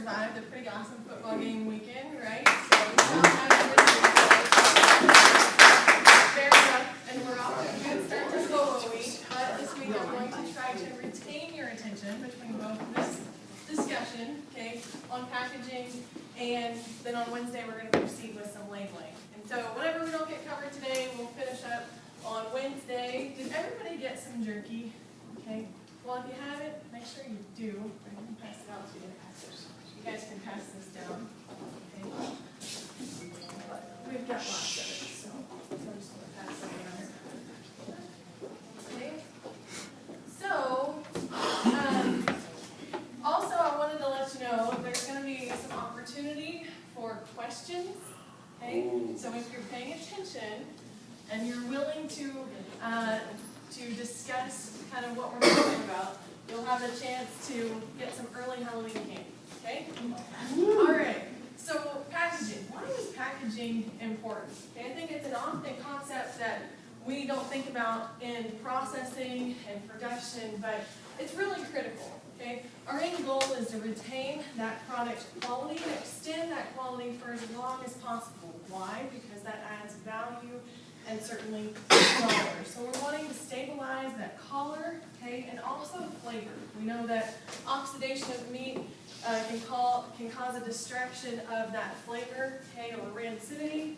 survived a pretty awesome football game weekend, right? So we all had fair enough, and we're off to a good start to football week. But this week I'm going to try to retain your attention between both this discussion, okay, on packaging, and then on Wednesday we're going to proceed with some labeling. And so whatever we don't get covered today, we'll finish up on Wednesday. Did everybody get some jerky? Okay. Well, if you haven't, make sure you do. I'm going to pass it out to you. You guys can pass this down. Okay. We've got lots of it, so I'm just going to pass it around. Okay. So, also I wanted to let you know there's going to be some opportunity for questions. Okay. So if you're paying attention and you're willing to discuss kind of what we're talking about, you'll have a chance to get some early Halloween candy, okay? All right, so packaging. Why is packaging important? Okay, I think it's an often concept that we don't think about in processing and production, but it's really critical, okay? Our end goal is to retain that product quality and extend that quality for as long as possible. Why? Because that adds value and certainly color. So we're wanting to stabilize that color, okay, and also flavor. We know that oxidation of meat can cause a distraction of that flavor, okay, or rancidity.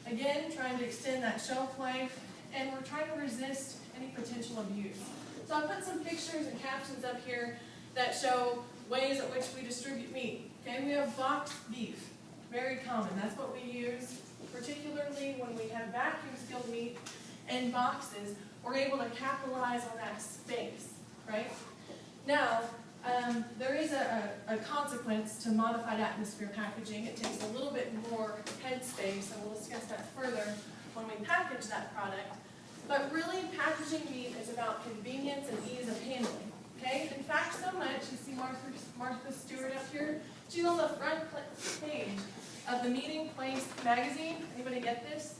Again, trying to extend that shelf life, and we're trying to resist any potential abuse. So I put some pictures and captions up here that show ways at which we distribute meat. Okay, we have boxed beef, very common. That's what we use. Particularly when we have vacuum-sealed meat in boxes, we're able to capitalize on that space, right? Now, there is a consequence to modified atmosphere packaging. It takes a little bit more headspace, and we'll discuss that further when we package that product. But really, packaging meat is about convenience and ease of handling, okay? In fact, so much, you see Martha Stewart up here, she's on the front page of the Meeting Place magazine. Anybody get this?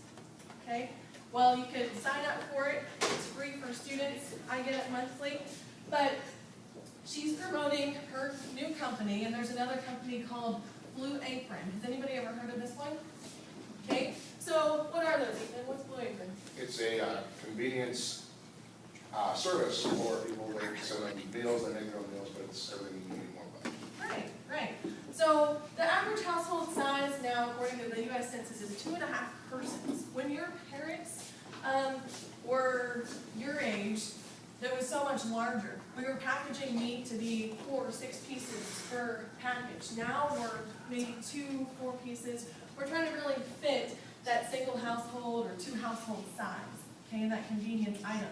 Okay. Well, you could sign up for it. It's free for students. I get it monthly. But she's promoting her new company, and there's another company called Blue Apron. Has anybody ever heard of this one? Okay. So what are those, Ethan? What's Blue Apron? It's a convenience service for people that sell meals and make their own meals, but it's everything you need more about. Right, right. So the average household size now, according to the U.S. Census, is 2.5 persons. When your parents were your age, it was so much larger. We were packaging meat to be 4 or 6 pieces per package. Now we're maybe 2, 4 pieces. We're trying to really fit that single household or 2 household size, okay, that convenience item.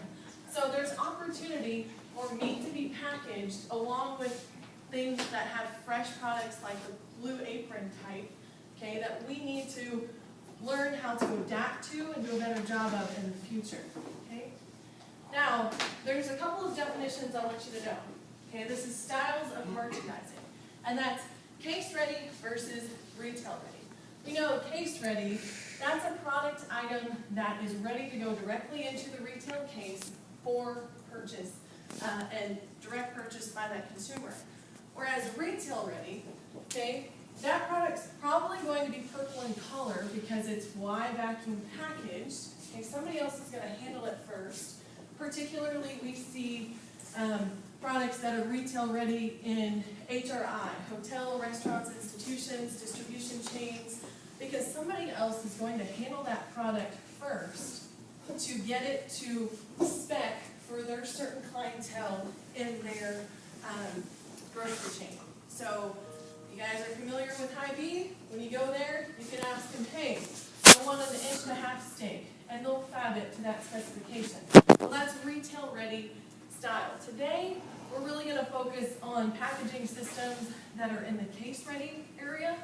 So there's opportunity for meat to be packaged along with things that have fresh products like the Blue Apron type, okay, that we need to learn how to adapt to and do a better job of in the future, okay? Now, there's a couple of definitions I want you to know, okay? This is styles of merchandising, and that's case-ready versus retail-ready. We know case-ready, that's a product item that is ready to go directly into the retail case for purchase and direct purchase by that consumer. Whereas retail ready, okay, that product's probably going to be purple in color because it's vacuum packaged. Okay, somebody else is going to handle it first. Particularly, we see products that are retail ready in HRI, hotel, restaurants, institutions, distribution chains, because somebody else is going to handle that product first to get it to spec for their certain clientele in their grocery chain. So, you guys are familiar with Hy-Vee? When you go there, you can ask them, hey, I want an 1.5 inch steak, and they'll fab it to that specification. Well, that's retail-ready style. Today, we're really going to focus on packaging systems that are in the case-ready area.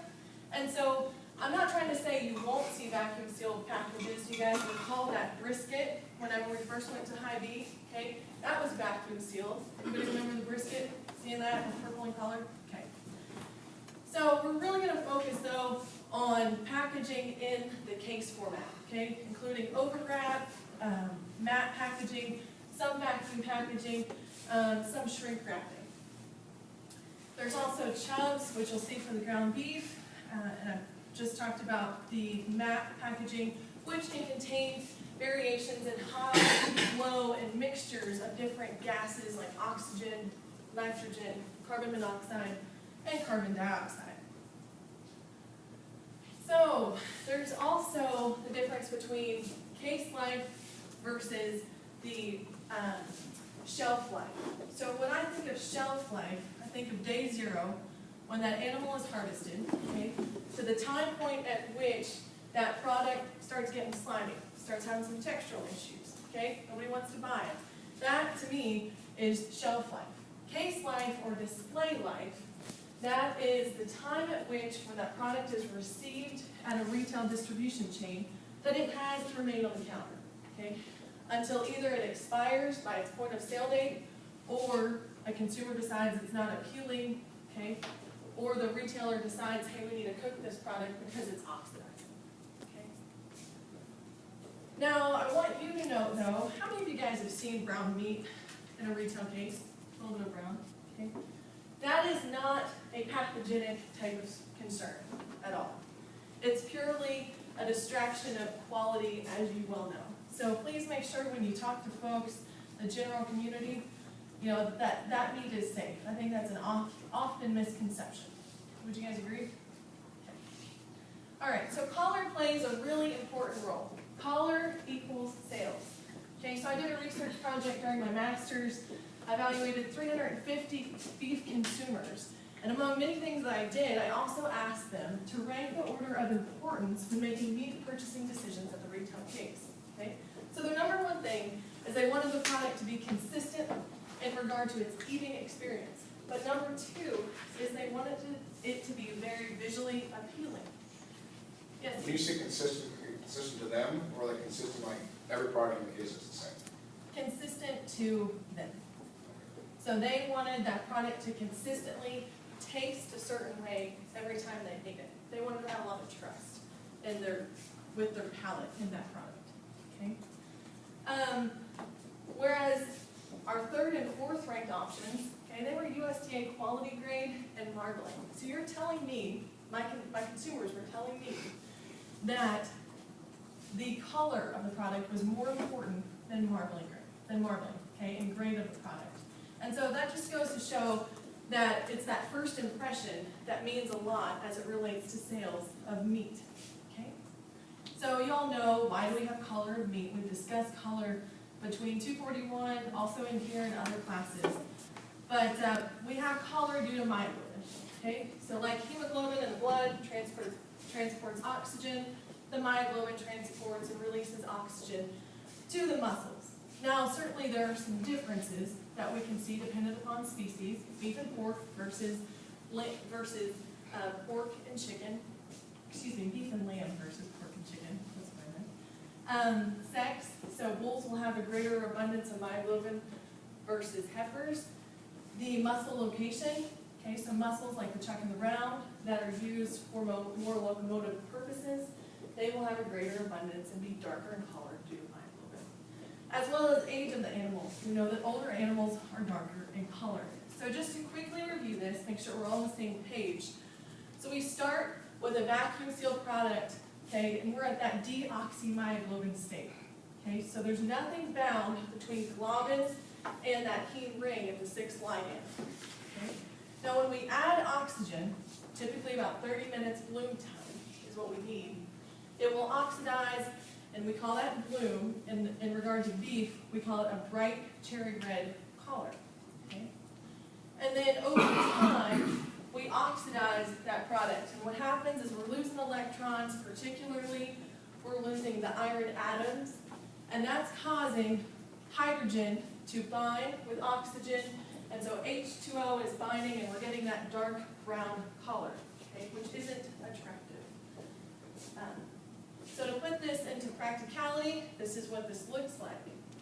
And so, I'm not trying to say you won't see vacuum-sealed packages. You guys recall that brisket whenever we first went to Hy-Vee, okay? That was vacuum-sealed. Anybody remember the brisket? Seeing that with purple in color? Okay. So we're really going to focus, though, on packaging in the case format, okay? Including overwrap, matte packaging, some vacuum packaging, some shrink wrapping. There's also chubs, which you'll see for the ground beef, and I've just talked about the MAP packaging, which can contain variations in high, low, and mixtures of different gases like oxygen, nitrogen, carbon monoxide, and carbon dioxide. So there's also the difference between case life versus the shelf life. So when I think of shelf life, I think of day 0, when that animal is harvested, okay, to the time point at which that product starts getting slimy, starts having some textural issues, okay? Nobody wants to buy it. That, to me, is shelf life. Case life or display life, that is the time at which, when that product is received at a retail distribution chain, that it has to remain on the counter, okay? Until either it expires by its point of sale date, or a consumer decides it's not appealing, okay? Or the retailer decides, hey, we need to cook this product because it's oxidizing, okay? Now, I want you to know, though, how many of you guys have seen brown meat in a retail case? A little bit of brown, okay? That is not a pathogenic type of concern at all. It's purely a distraction of quality, as you well know. So please make sure when you talk to folks, the general community, you know, that meat is safe. I think that's an often misconception. Would you guys agree? Okay. All right, so color plays a really important role. Color equals sales. Okay, so I did a research project during my master's. I evaluated 350 beef consumers. And among many things that I did, I also asked them to rank the order of importance when making meat purchasing decisions at the retail case. Okay? So their number one thing is they wanted the product to be consistent in regard to its eating experience. But number 2 is they wanted it to be very visually appealing. Yes? When you say consistent to them, or like consistent like every product in the case is the same? Consistent to them. So they wanted that product to consistently taste a certain way every time they ate it. They wanted to have a lot of trust in with their palate in that product. Okay. Whereas our 3rd and 4th ranked options, okay, they were USDA quality grade and marbling. So you're telling me, my consumers were telling me that the color of the product was more important than marbling, okay, and grade of the product. And so that just goes to show that it's that first impression that means a lot as it relates to sales of meat, okay? So you all know, why do we have color of meat? We've discussed color between 241, also in here in other classes. But we have color due to myoglobin, okay? So like hemoglobin in the blood transports oxygen, the myoglobin transports and releases oxygen to the muscles. Now, certainly there are some differences that we can see dependent upon species, beef and pork versus pork and chicken. Excuse me, beef and lamb versus pork and chicken. That's what I meant. Sex, so bulls will have a greater abundance of myoglobin versus heifers. The muscle location, okay, so muscles like the chuck and the round that are used for more locomotive purposes, they will have a greater abundance and be darker in color due to myoglobin. As well as age of the animal. We know that older animals are darker in color. So just to quickly review this, make sure we're all on the same page. So we start with a vacuum sealed product, okay, and we're at that deoxymyoglobin state. Okay, so there's nothing bound between globin and that heme ring of the 6 ligand. Okay? Now when we add oxygen, typically about 30 minutes bloom time is what we need, it will oxidize, and we call that bloom. In regard to beef, we call it a bright cherry red color. Okay? And then over time, we oxidize that product. And what happens is we're losing electrons, particularly we're losing the iron atoms, and that's causing hydrogen to bind with oxygen, and so H2O is binding, and we're getting that dark brown color, okay, which isn't attractive. So to put this into practicality, this is what this looks like.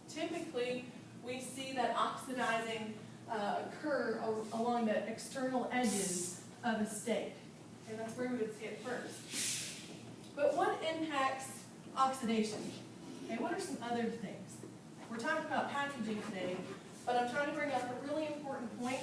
Typically, we see that oxidizing occur along the external edges of a steak. And that's where we would see it first. But what impacts oxidation? Okay, what are some other things? We're talking about packaging today, but I'm trying to bring up a really important point